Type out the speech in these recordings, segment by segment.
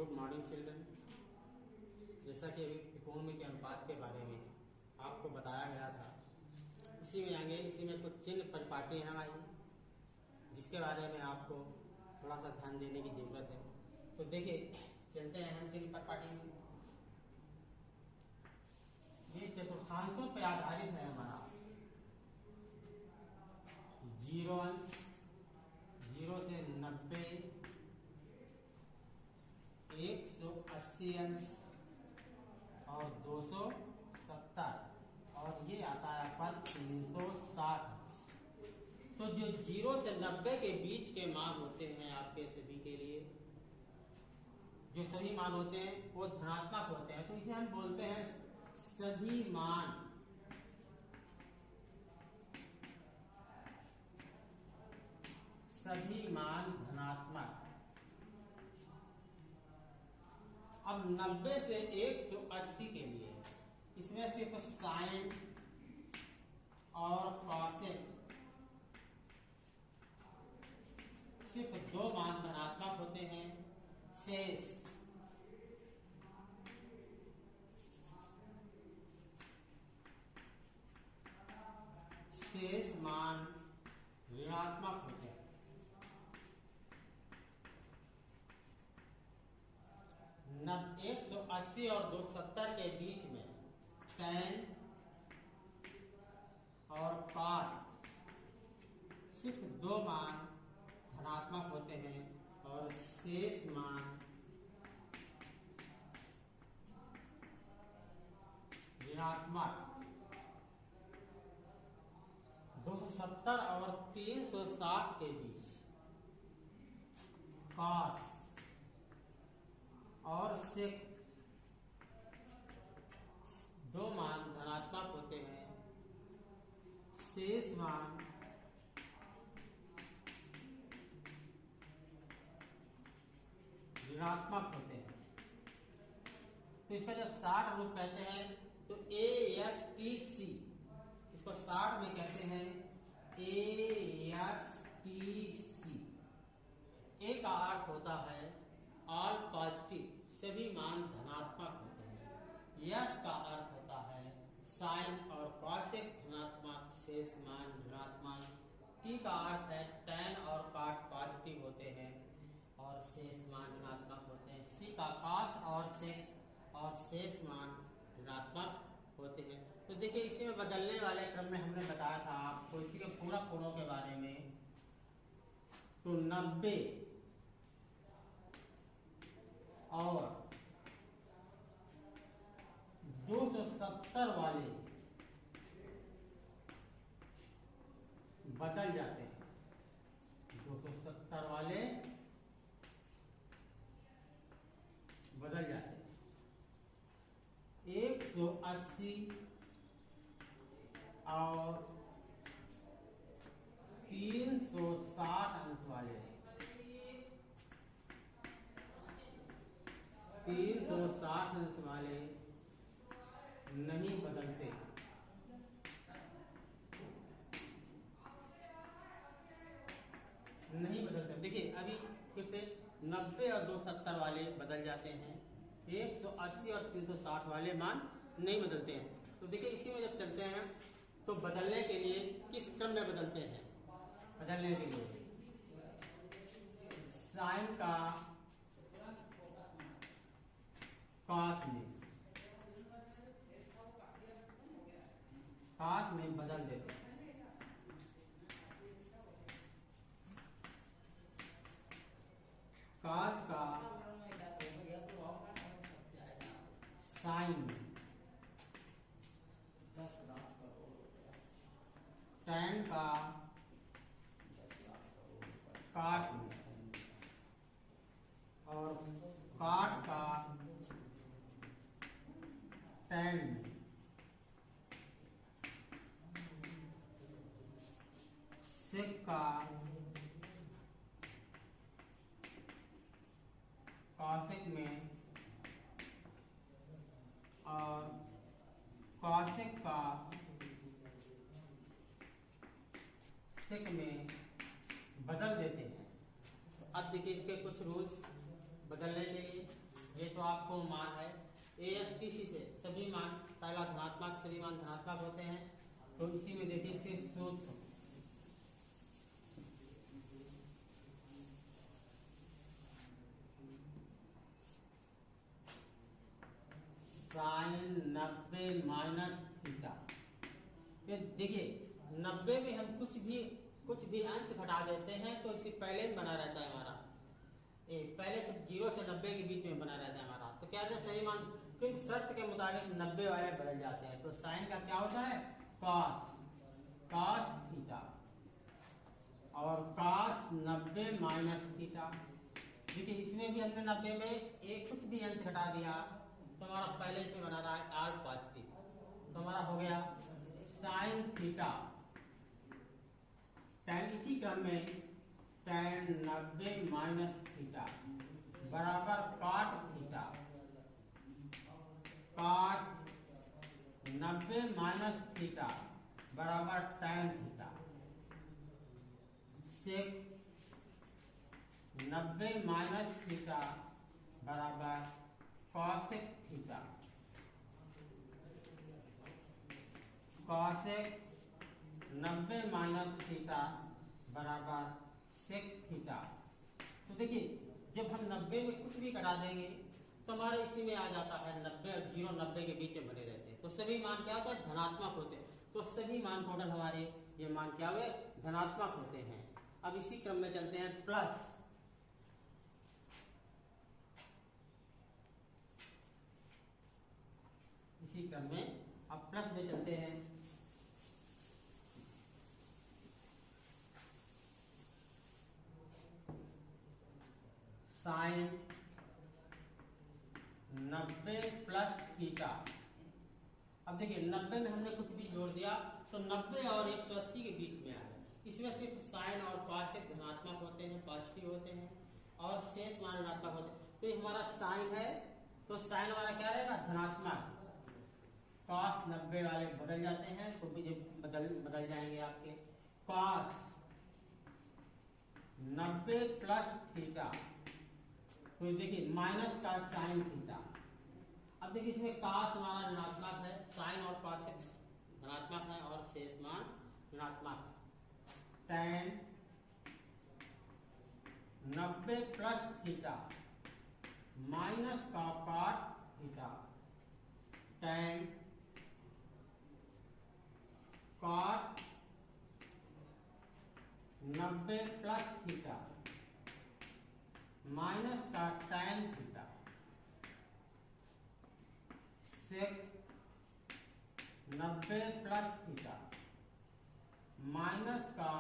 Good morning children. जैसा कि अभी त्रिकोण के अनुपात के बारे में आपको बताया गया था, इसी में आएंगे। इसी में कुछ चिन्ह परिपाटी हैं हमारी, जिसके बारे में आपको थोड़ा सा ध्यान देने की जरूरत है। तो देखिए, चलते हैं हम चिन्ह परिपाटी में। ये चतुर्थांशों पर आधारित है हमारा। 0 अंश, 0 से 90, 180 अंश और 270, और ये आता है पद 360 अंश। तो जो 0 से 90 के बीच के मान होते हैं आपके सभी के लिए, जो सभी मान होते हैं वो धनात्मक होते हैं, तो इसे हम बोलते हैं सभी मान। सभी मान धनात्मक। अब 90 से 180 के लिए इसमें सिर्फ साइन और कॉसेक, सिर्फ 2 मान धनात्मक होते हैं। शेष मान ऋणात्मक होते हैं। 180 और 270 के बीच में tan और cot सिर्फ 2 मान धनात्मक होते हैं, और शेष मान ऋणात्मक। 270 और 360 के बीच cos और sec 2 मान धनात्मक होते हैं, शेष मान ऋणात्मक होते हैं। तो इसका जब 60 रूप कहते हैं तो ASTC, इसको 60 में कहते हैं ASTC। A का अर्थ होता है ऑल पॉजिटिव, सभी मान धनात्मक होते हैं। यस का अर्थ होता है साइन और कॉसेक धनात्मक, शेष मान ऋणात्मक। टी का अर्थ है tan और cot पॉजिटिव होते हैं और शेष मान ऋणात्मक होते हैं। सी का cos और sec और शेष मान ऋणात्मक होते हैं। तो देखिए, इसी में बदलने वाले क्रम में हमने बताया था आपको इसी के पूरा कोणों के बारे में। तो 90 और 270 वाले बदल जाते हैं। 270 वाले बदल जाते हैं। 180 और 360 अंश वाले 360 अंश वाले नहीं बदलते। नहीं बदलते। देखिए, अभी फिर से 90 और 270 वाले बदल जाते हैं, 180 और 360 वाले मान नहीं बदलते हैं। तो देखिए, इसी में जब चलते हैं तो बदलने के लिए किस क्रम में बदलते हैं? बदलने के लिए साइन का कॉस में बदल देते हैं। कॉस का साइन में, tan का cot में, और cot का tan में, sec का cosec में, और cosec का सेक में बदल देते हैं। तो अब देखिए इसके कुछ रूल्स बदलने के लिए। ये तो आपको मान है ASTC से सभी मान पहला धनात्मक, सभी मान धनात्मक होते हैं। तो इसी में देखिए इसके सूत्र साइन 90 माइनस थीटा। देखिए 90 में हम कुछ भी अंश घटा देते हैं तो इसे पहले ही बना रहता है हमारा, पहले से 0 से 90 के बीच में बना रहता है हमारा। तो क्या रहता है सही मान, किंतु शर्त के मुताबिक 90 वाले बदल जाते हैं। तो साइन का क्या होता है cos थीटा और cos 90 माइनस थीटा। देखिए इसमें भी हमने 90 में एक कुछ भी अंश घटा दिया तो हमारा पहले से बना रहा है आर पॉजिटिव, तो हमारा हो गया साइन थीटा tan, इसी क्रम में tan 90 माइनस थीटा बराबर cot theta, cot 90 minus theta बराबर tan theta, sec 90 minus theta बराबर cosec theta, cosec 90 minus theta बराबर sec थीटा। तो देखिए जब हम 90 में कुछ भी घटा देंगे तो हमारे इसी में आ जाता है 90 और 0 90 के बीच में बने रहते हैं। तो सभी मान क्या होता है धनात्मक होते हैं। तो सभी मान टोटल हमारे ये मान क्या हुए धनात्मक होते हैं। अब इसी क्रम में चलते हैं प्लस, इसी क्रम में अब प्लस में चलते हैं। Sine 90 plus theta. अब देखिए 90 में हमने कुछ भी जोड़ दिया तो 90 और 180 के बीच में आ गया। इसमें सिर्फ साइन और कॉसेक धनात्मक होते हैं, पॉजिटिव होते हैं और शेष मान ऋणात्मक होते हैं। तो ये हमारा साइन है तो साइन वाला क्या रहेगा धनात्मक, cos 90 वाले बदल जाते हैं तो भी बदल जाएंगे आपके cos 90 प्लस थीटा। तो देखिए माइनस का साइन थीटा। अब देखिए इसमें cos हमारा ऋणात्मक है, साइन और cos धनात्मक है और शेष मान ऋणात्मक है। tan 90 प्लस थीटा माइनस का cot theta, tan cot 90 plus theta minus का tan theta, sec 90 plus theta minus का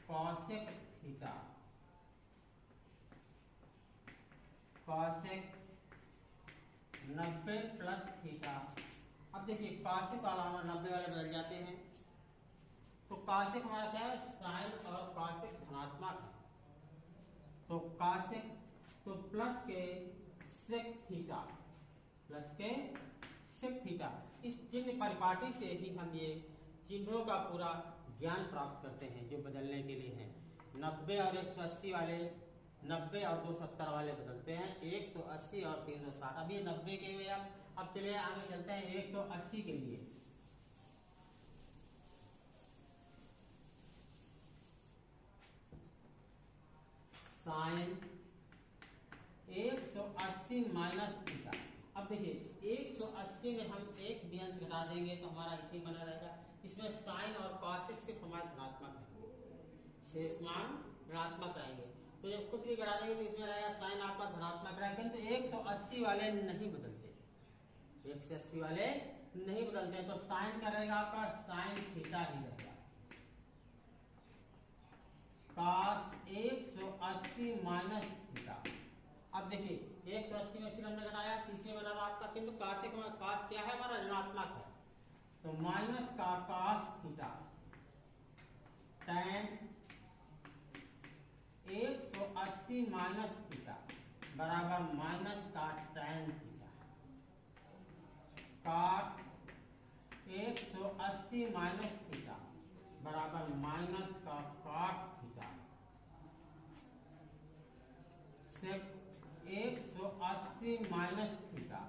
cosec theta, cosec 90 plus theta. अब देखिए cosec वाला हमारा 90 वाले बदल जाते हैं तो cosec हमारा क्या है साइन और cosec धनात्मक है। तो cosec तो प्लस के sec थीटा, प्लस के sec थीटा। इस चिन्ह परिपाटी से ही हम ये चिन्हों का पूरा ज्ञान प्राप्त करते हैं जो बदलने के लिए हैं। 90 और 180 वाले 90 और 270 वाले बदलते हैं 180 और 360। अब ये 90 के लिए अब चलिए आगे चलते हैं 180 के लिए। Sine 180 minus theta. अब देखिए 180 में हम एक भी अंश घटा देंगे तो हमारा इसी बना रहेगा। इसमें साइन और कॉसेक सिर्फ हमारे धनात्मक रहेंगे, शेष मान ऋणात्मक रहेंगे। तो जब कुछ भी घटा देंगे तो इसमें रहेगा साइन आपका धनात्मक रहेगा। तो 180 वाले नहीं बदलते, 180 वाले नहीं बदलते। तो साइन क्या रहेगा आपका साइन थीटा ही रहेगा। cos 180 minus theta. अब देखिए 180 में फिर हमने घटाया तीसरे बना रहा आपका, किंतु cosec में cos क्या है हमारा ऋणात्मक है तो माइनस का cos theta, tan 180 minus theta बराबर माइनस का tan theta, cot 180 minus theta बराबर माइनस का cot theta, sec 180 180 minus theta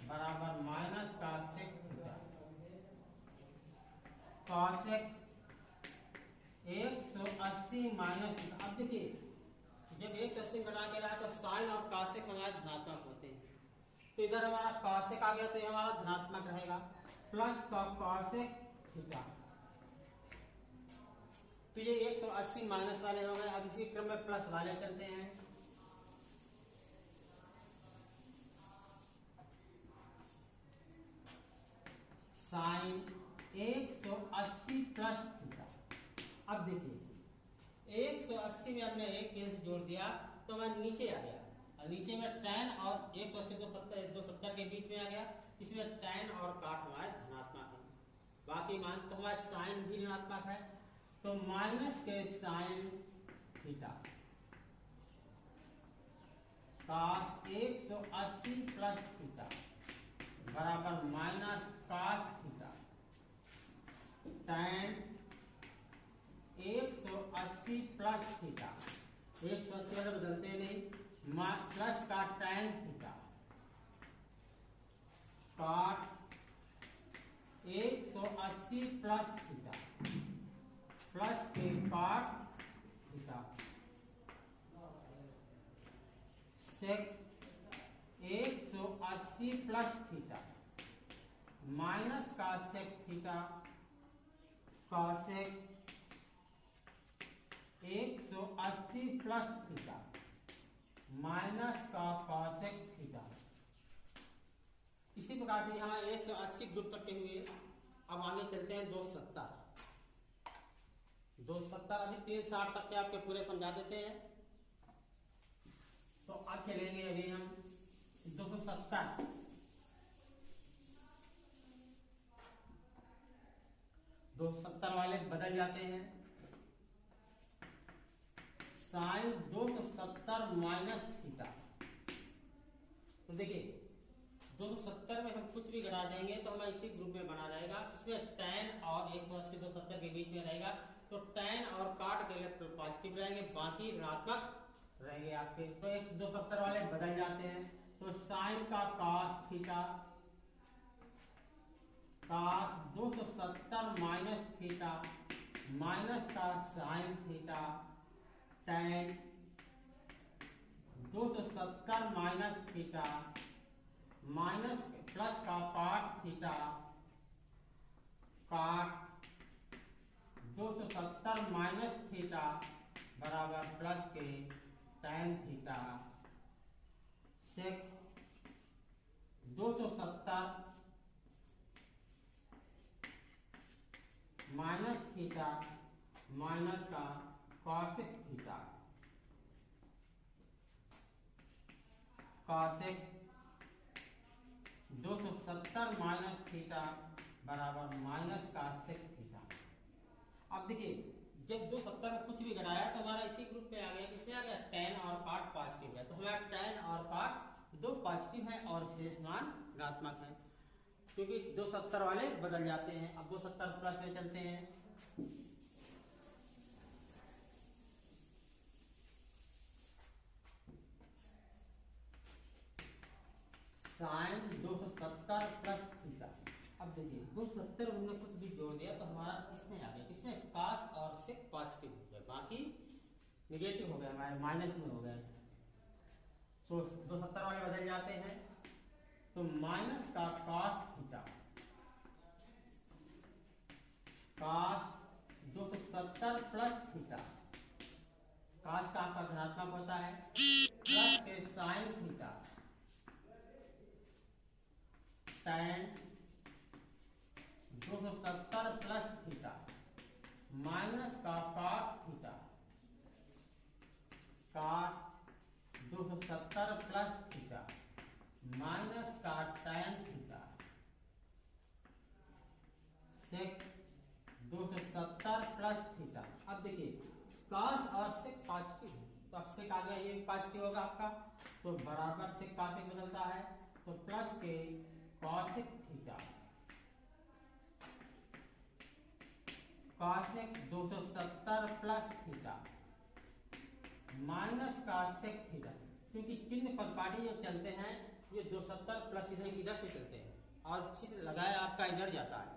बराबर minus cosec theta. Cosec 180 minus theta. अब देखिए जब 180 घटा के लाए तो साइन और कॉसेक हमारे धनात्मक होते हैं, तो इधर हमारा कॉसेक आ गया तो ये हमारा धनात्मक रहेगा, प्लस का कॉसेक थीटा। तो ये 180 माइनस वाले हो गए। अब इसी क्रम में प्लस वाले चलते हैं। Sine 180 plus theta. अब देखिए 180 में हमने एक केस जोड़ दिया तो मैं नीचे आ गया, और नीचे में tan और 180 270 के बीच में आ गया। इसमें tan और काट हमारे धनात्मक है, बाकी मान तो हमारे साइन भी ऋणात्मक है, तो माइनस के sine theta cos 180 plus theta बराबर minus cos theta tan 180 plus theta. 180 वाले बदलते नहीं, प्लस का tan theta cot 180 plus theta plus के cot theta sec 180 plus theta minus का sec theta cosec 180 plus theta minus का cosec theta. इसी प्रकार से यहाँ 180 ग्रुप करते हुए अब आगे चलते हैं 270। 270 अभी 360 तक के आपके पूरे समझा देते हैं। तो अब चलेंगे अभी हम 270। 270 वाले बदल जाते हैं। Sine 270 minus theta. तो देखिए 270 में हम कुछ भी घटा देंगे तो हमें इसी ग्रुप में बना रहेगा। इसमें tan और 180 270 के बीच में रहेगा, तो tan और काट के लिए पॉजिटिव रहेंगे, बाकी ऋणात्मक रहेंगे आपके। तो 270 वाले बदल जाते हैं। तो साइन का cos theta cos 270 minus theta minus का sine theta tan 270 minus theta minus plus का cot theta cot 270 minus theta बराबर प्लस के tan theta sec 270 minus theta minus का cosec theta cosec 270 minus theta बराबर minus का sec theta. अब देखिए जब 270 में कुछ भी घटाया तो हमारा इसी ग्रुप में आ गया, किसमें आ गया tan और cot पॉजिटिव है, तो हमारा tan और cot दो पॉजिटिव है और शेष मान ऋणात्मक है, क्योंकि 270 वाले बदल जाते हैं। अब 270 प्लस में चलते हैं। Sine 270 plus theta. अब देखिए 270 हमने कुछ भी जोड़ दिया तो हमारा इसमें आ गया, इसमें cos और sec पॉजिटिव हो गया, बाकी निगेटिव हो गया, हमारे माइनस में हो गए। तो 270 वाले बदल जाते हैं, तो माइनस का cos theta cos 270 plus theta, cos का आपका धनात्मक होता है, प्लस के sine theta tan 270 plus theta minus का cot theta cot 270 plus theta minus का tan theta sec 270 plus theta. अब देखिए cos और sec पॉजिटिव है, तो अब sec आ गया, ये पॉजिटिव होगा आपका, तो बराबर sec cos बदलता है, तो प्लस के cosec theta cosec 270 plus theta minus का sec थीटा, क्योंकि चिन्ह परिपाटी जो चलते हैं ये 270 प्लस इधर से चलते हैं और चिन्ह लगाया आपका इधर जाता है।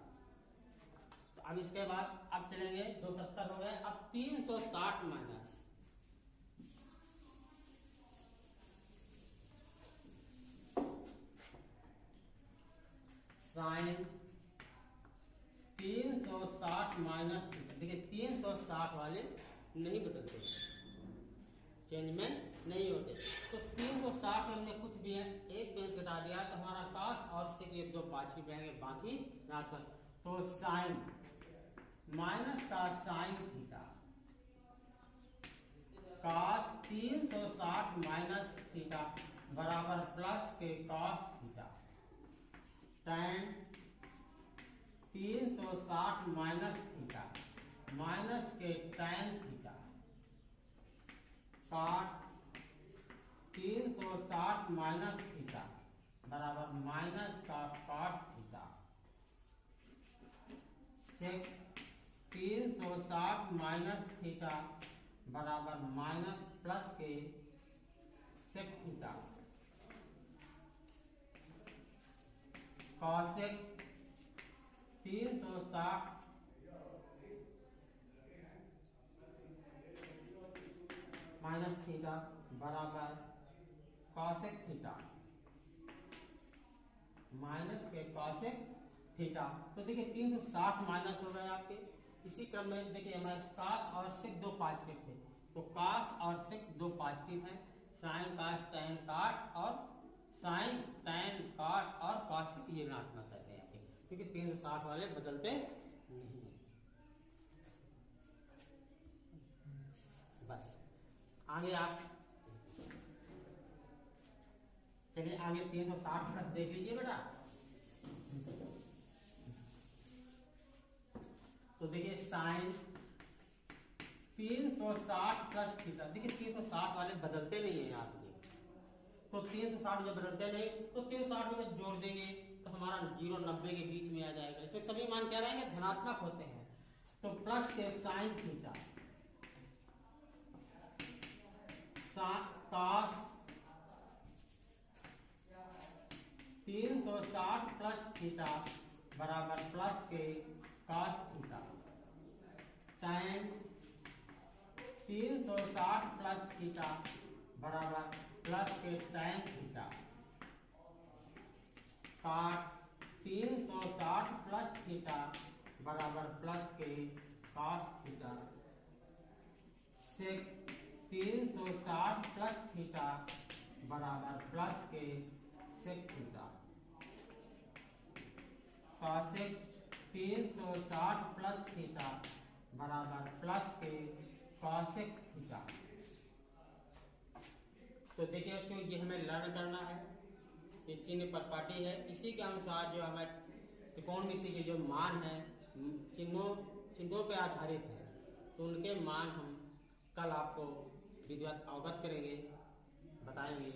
तो अब इसके बाद अब चलेंगे 270 हो गए, अब 360 माइनस साइन 360 माइनस, देखिए 360 वाले नहीं बदलते, चेंजमेंट नहीं होते। तो 360 में हमने कुछ भी है एक बेंच घटा दिया तो हमारा कास और से ये दो पाछी रहेंगे, बाकी ऋणात्मक। तो साइन माइनस का sine theta, cos 360 minus theta बराबर प्लस के cos theta, tan 360 minus theta minus के tan theta, cot 360 minus theta बराबर माइनस का cot theta, sec 360 minus theta बराबर माइनस प्लस के sec theta, cosec 360 minus theta बराबर cosec theta minus के cosec theta. तो देखिए 360 माइनस हो गए आपके। इसी क्रम में देखिए हमारे कास और सेक दो पॉजिटिव थे, तो कास और सेक दो पॉजिटिव हैं, साइन कास टैन काट और साइन टैन काट और कॉसेक ये ऋणात्मक रहते हैं आपके, क्योंकि 360 वाले बदलते नहीं है। बस आगे आप चलिए आगे 360 प्लस देख लीजिए बेटा। तो देखिए साइन 360 प्लस थीटा, देखिए 360 वाले बदलते नहीं है आपके, तो 360 जब बदलते नहीं तो 360 में जब जोड़ देंगे तो हमारा 0 90 के बीच में आ जाएगा। इसमें सभी मान क्या रहेंगे, धनात्मक होते हैं। तो प्लस के sine theta cos 360 plus theta बराबर प्लस के cos theta, tan 360 plus theta बराबर प्लस के tan theta, cot 360 plus theta बराबर प्लस के cot theta, sec 360 plus theta बराबर प्लस के sec theta, cosec 360 plus theta बराबर प्लस के कॉसेक थीटा। तो देखिए क्यों ये हमें लर्न करना है, ये चिन्ह परपाटी है, इसी के अनुसार जो हमें त्रिकोणमिति के जो मान है चिन्हों पे आधारित है, तो उनके मान हम कल आपको विधिवत अवगत करेंगे, बताएंगे।